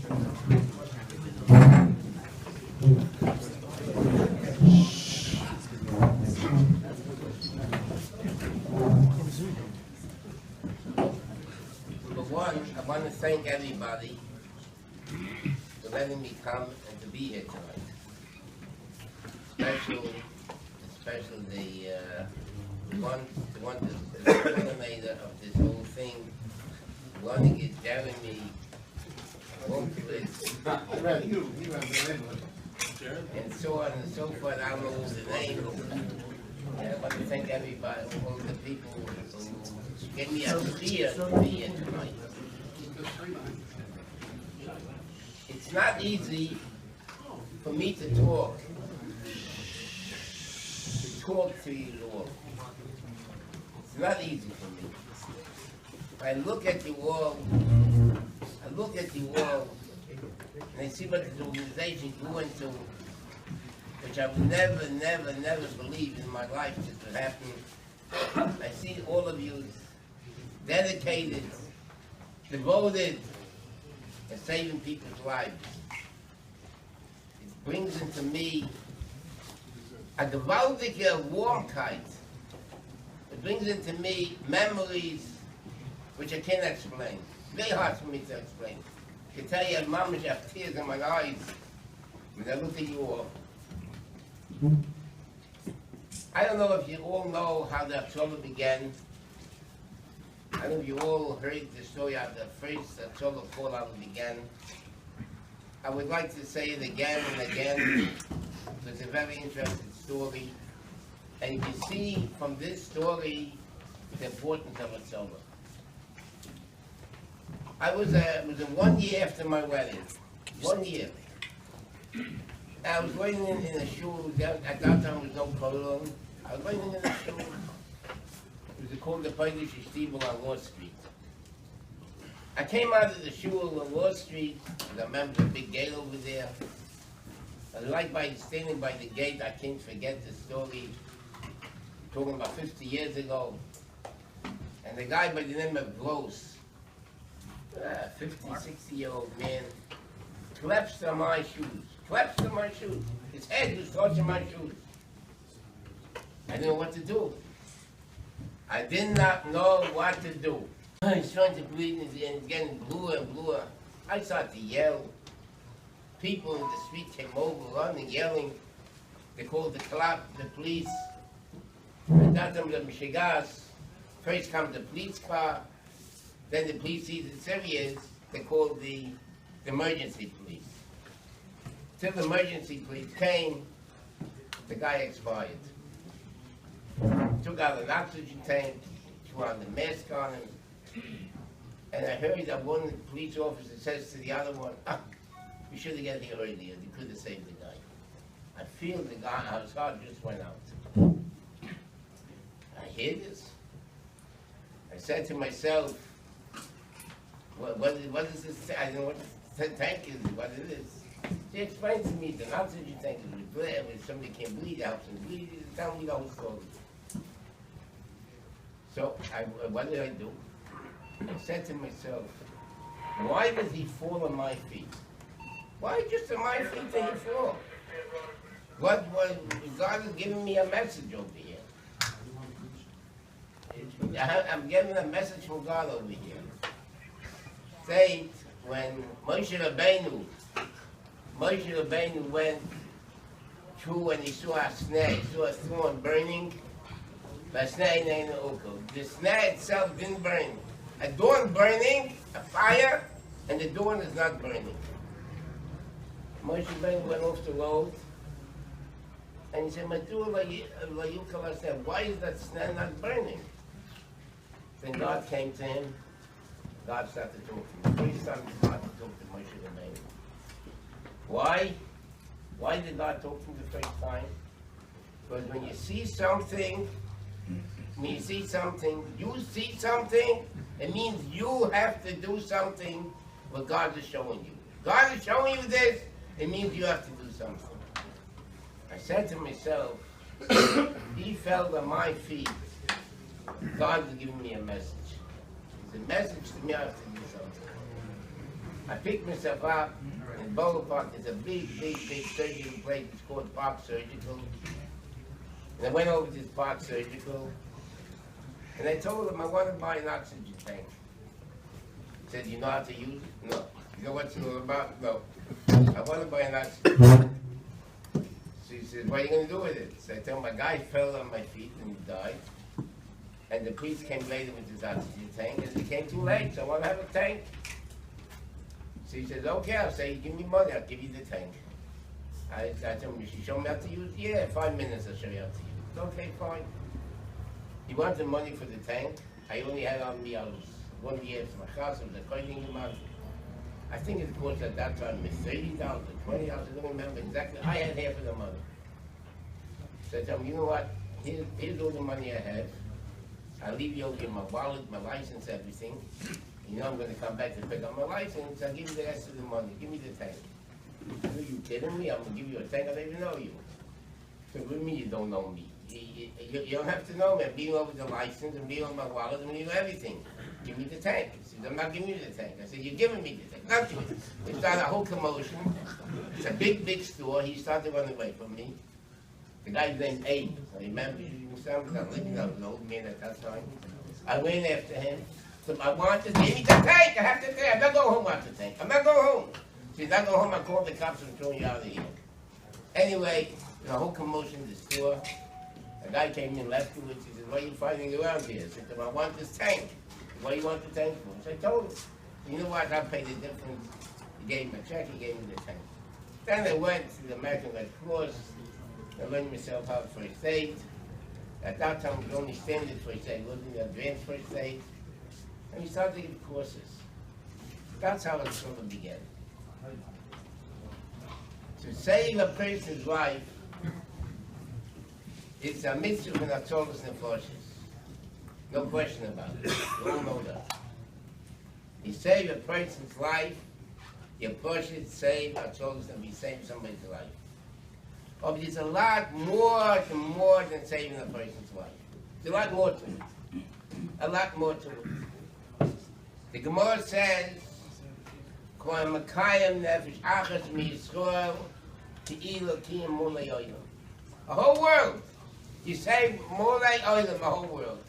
I want to thank everybody for letting me come and to be here tonight. Especially the coordinator of this whole thing, running it, Jeremy, and so on and so forth. I don't know the name. I want to thank everybody, all the people who gave me a fear to be here tonight. It's not easy for me to talk to you all. It's not easy for me. I look at you all, and I see what this organization grew into, which I would never believe in my life this would happen. I see all of you dedicated, devoted, and saving people's lives. It brings into me a gewaltige Warmkeit. It brings into me memories which I can't explain. It's very hard for me to explain. I can tell you, Mama, I have tears in my eyes when I look at you all. I don't know if you all know how the trouble began. I don't know if you all heard the story how the first trouble fallout began. I would like to say it again and again. It's a very interesting story. And you can see from this story the importance of a tzollah. It was 1 year after my wedding. 1 year. I was waiting in a shul. At that time there was no kollel. I was waiting in a shul. It was called the Polish Yeshiva on Law Street. I came out of the shul on Law Street, and I remember the big gate over there. I was standing by the gate. I can't forget the story. Talking about 50 years ago. And the guy by the name of Gross, 50, 60-year-old man, collapsed on my shoes. His head was touching my shoes. I didn't know what to do. I did not know what to do. He's trying to bleed and it's getting bluer and bluer. I started to yell. People in the street came over, running, yelling. They called the police. At that time, the Mishigas. First comes the police car. Then the police sees it serious. They called the emergency police. Till the emergency police came, the guy expired. Took out an oxygen tank, threw on the mask on him. And I heard that one police officer says to the other one, "You should have got here earlier. You could have saved the guy." I feel the guy, his heart just went out. I hear this. I said to myself, what is this? I don't know what the tank is, what it is. She explained to me the oxygen tank is repair when somebody can't bleed, helps them bleed. Tell me the whole story. So what did I do? I said to myself, why does he fall on my feet? Why just on my feet did he fall? God is giving me a message over here. I'm getting a message from God over here. Say, when Moshe Rabbeinu went through and he saw a snare, he saw a thorn burning, the snare itself didn't burn. A thorn burning, a fire, and the thorn is not burning. Moshe Rabbeinu went off the road, and he said, why is that snare not burning? Then God came to him. God started to talk to him. The first time he started to talk to Moshe Rabbeinu. Why? Why did God talk to him the first time? Because when you see something, it means you have to do something what God is showing you. God is showing you this, it means you have to do something. I said to myself, he fell at my feet. God is giving me a message. It's a message to me, I have to do something. I picked myself up in Bowler Park. There's a big surgical place. It's called Park Surgical. And I went over to this Park Surgical, and I told him I want to buy an oxygen tank. He said, you know how to use it? No. You know what's it all about? No. I want to buy an oxygen tank. So he said, what are you going to do with it? So I told him, a guy fell on my feet and he died. And the priest came later with his oxygen tank, and it came too late, so I want to have a tank. So he says, okay, I'll say, give me money, I'll give you the tank. I told him, you should show me how to use it? Yeah, 5 minutes I'll show you how to use it. Okay, fine. He wanted money for the tank. I only had on me, I was 1 year for my house, I was a coining amount. I think it cost at that time $30 or $20, I don't remember exactly. I had half of the money. So I told him, you know what, here's all the money I have. I'll leave you over here my wallet, my license, everything. You know I'm going to come back to pick up my license. I'll give you the rest of the money. Give me the tank. Are you kidding me? I'm going to give you a tank. I don't even know you. So what do you mean you don't know me? You don't have to know me. I'm being over the license. I'm being over my wallet. I'm being over everything. Give me the tank. He said, I'm not giving you the tank. I said, you're giving me the tank. Not you. It started a whole commotion. It's a big store. He started running away from me. The guy's named Abe. I remember you. I was living, I was an old man at that time. I went after him. So I want to give me the tank. I have to take. I'm not going home without the tank. I'm not going home. She's not going home. I called the cops and throw you out of here. Anyway, the whole commotion in the store. A guy came in afterwards. He said, "What are you fighting around here?" I said, "I want this tank." "What do you want the tank for?" So I told him. You know what? I'll pay the difference. He gave me a check. He gave me the tank. Then I went to the American Red Cross. I learned myself how to first aid. At that time, it was only standard first aid. It wasn't advanced first aid. And we started to give courses. That's how it sort of began. To save a person's life, it's a mitzvah from Atzolos Nefoshes. No question about it. You all know that. You save a person's life, your portion save Atzolos and you save somebody's life. Oh, but there's a lot more than saving a person's life. There's a lot more to it. A lot more to it. The Gemara says, "Kol makayim nefesh achas miYisrael ki'ilu kiyam mulei olam." A whole world. You save mulei olam, a whole world.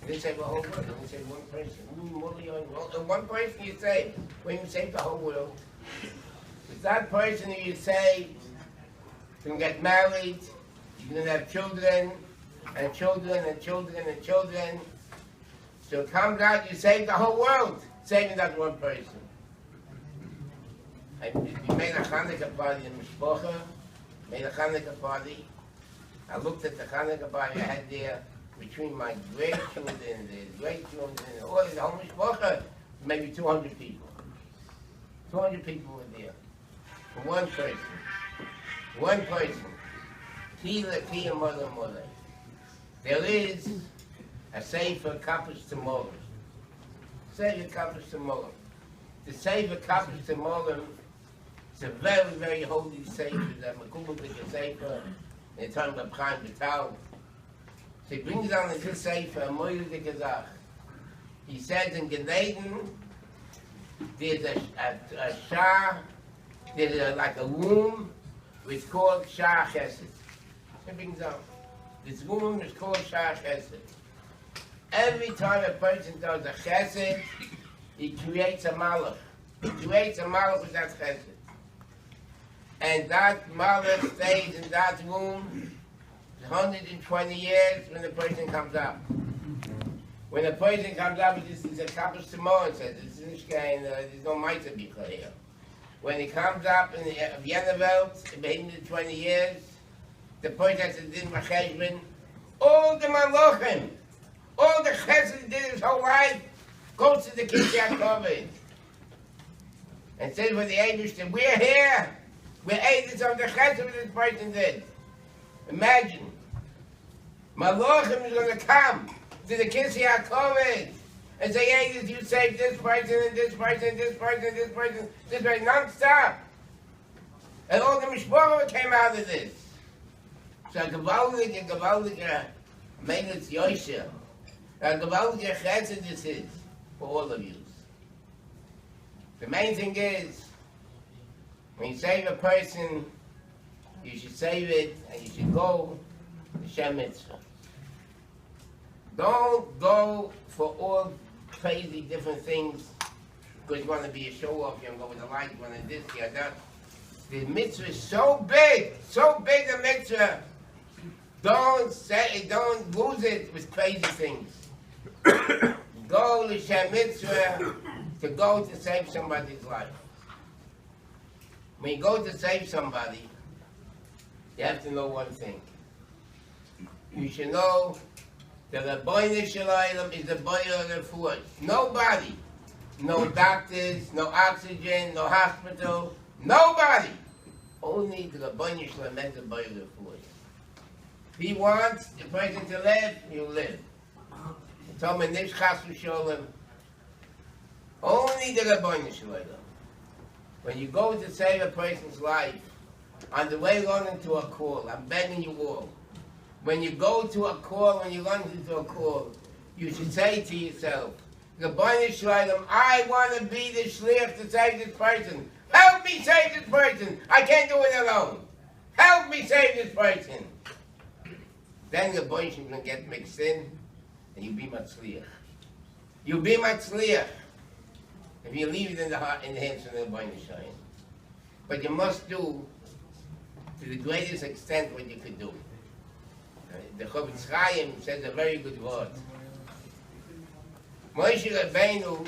They save a whole world. They save one person. Mulei olam. One person you save when you save the whole world. It's that person who you save. You're going to get married, you're going to have children, and children, and children, and children. So it comes out, you save the whole world, saving that one person. We made a Hanukkah party in Mishpocha, made a Hanukkah party. I looked at the Hanukkah party I had there, between my grandchildren, the great-children, and all the whole Mishpocha, maybe 200 people. 200 people were there, for one person. One person. Kila mother. There is a sefer accomplished tomorrow. Sefer accomplished tomorrow. The sefer accomplished tomorrow is a very, very holy sefer. That Makubalik sefer in the time of Chaim Vital. So he brings down in this sefer a Moyer de Gazach. He says in Gan Eden, there's a shah, there's like a womb. It's called Shah Chesed. It brings out. This woman is called Shah Chesed. Every time a person does a Chesed, he creates a Malach. He creates a Malach with that Chesed. And that Malach stays in that womb 120 years when the person comes up. When the person comes up, this is a Kabbal Shimon and says, this is there's no Meitzah Bikla here. When he comes up in the Yenavelt, in 20 years, the person has to do Macheshbon, all the Malachim, all the Chesed he did his whole life, goes to the Kiryat Kovid. And says for the Eibishter, we're here, we're agents of the Chesed that this person did. Imagine, Malachim is going to come to the Kiryat Kovid. And say, hey, you saved this person, and this person, and this person, and this person, this person, non-stop. And all the Mishpachah came out of this. So a gewaldige Meilitz Yosher, a gewaldige Chesed this is for all of you. The main thing is, when you save a person, you should save it and you should go to Shem Mitzvah. Don't go for all crazy different things because you want to be a show-off, you want to go with the light, you want to this, you want that. The mitzvah is so big the mitzvah. Don't lose it with crazy things. Go to Shem Mitzvah to go to save somebody's life. When you go to save somebody, you have to know one thing. You should know that the Rabbi Shalom is the boiler of the force. Nobody, no doctors, no oxygen, no hospital, nobody. Only the Rabbi Shalom is the boiler of the force. If he wants the person to live, he'll live. Only the Rabbi Shalom. When you go to save a person's life, on the way going into a call, I'm begging you all, when you go to a call, when you run into a call, you should say to yourself, Rabbi Shalom, I want to be the shliach to save this person. Help me save this person. I can't do it alone. Help me save this person. Then the boy is going to get mixed in, and you'll be matzliach. You'll be matzliach if you leave it in the hands of the boy. But you must do to the greatest extent what you could do. The Chofetz Chaim says a very good word. Moshe Rabbeinu,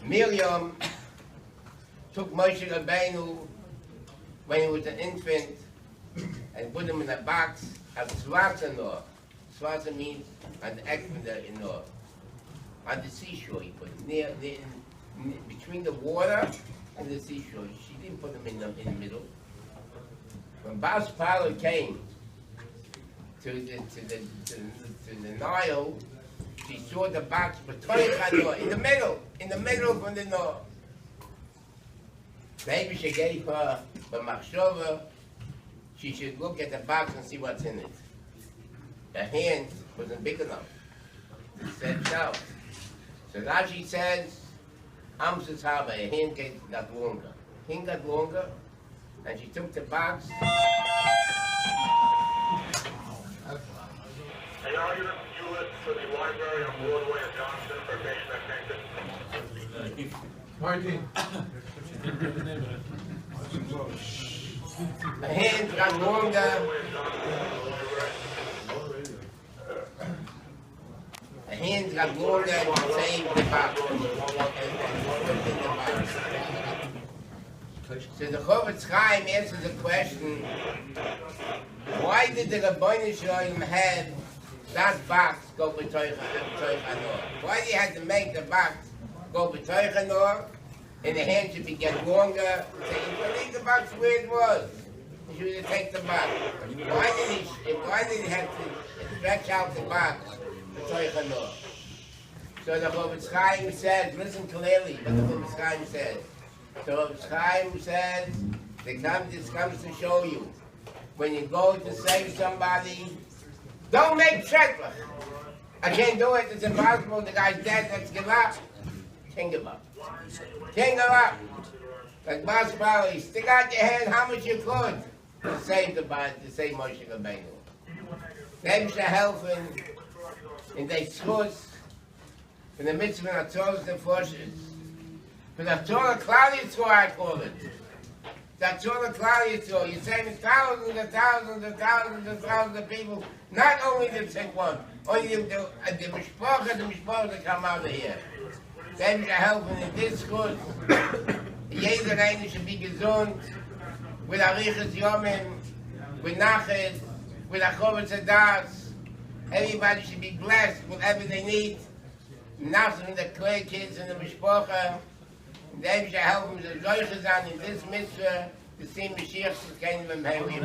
Miriam took Moshe Rabbeinu when he was an infant and put him in a box of Swarzenor. Swarzen means an equator in North. On the seashore he put him, near, between the water and the seashore. She didn't put him in the middle. When Bas Paro came to the Nile, she saw the box in the middle from the north. Maybe she gave her the machshava. She should look at the box and see what's in it. Her hand wasn't big enough. It said no. So Rashi says, Amsas Haba, her hand got longer. Her hand got longer, and she took the box. An argument for the library on Broadway in Johnson for patient Martin. The hands got longer. The hands got longer to save the box. So the Chofetz Chaim answers the question, why did the Rabbi Shalom have that box go b'toich hanor? Why did he have to make the box go b'toich hanor and the hand should be get longer? So you leave the box where it was. You should take the box. Why did he have to stretch out the box b'toich hanor? So the Chofetz Chaim says, listen clearly what the Chofetz Chaim says. So Chofetz Chaim says, this comes to show you, when you go to save somebody, don't make shekla. I can't do it, it's impossible, the guy's dead, let's give up. Can't give up. Can't give up. Like Bas Paro, stick out your hand how much you could to save Moshe Rabbeinu. They should help in the schools, in the midst of the Torah's and forces. For the Torah Klal Yisrael, I call it. The Torah Klal Yisrael. You're saving thousands and thousands and thousands and thousands of people. Not only the sick one, only the mishpachah that come out of here. They should help in this school. Jeder eine should be gesund, with arichas yomim, with nachas, with achovetz hadas. Everybody should be blessed with whatever they need. Nachas the clay kids and the mishpachah. They should help them to zoiches on in this mitzvah to see Mashiach to came from Amen.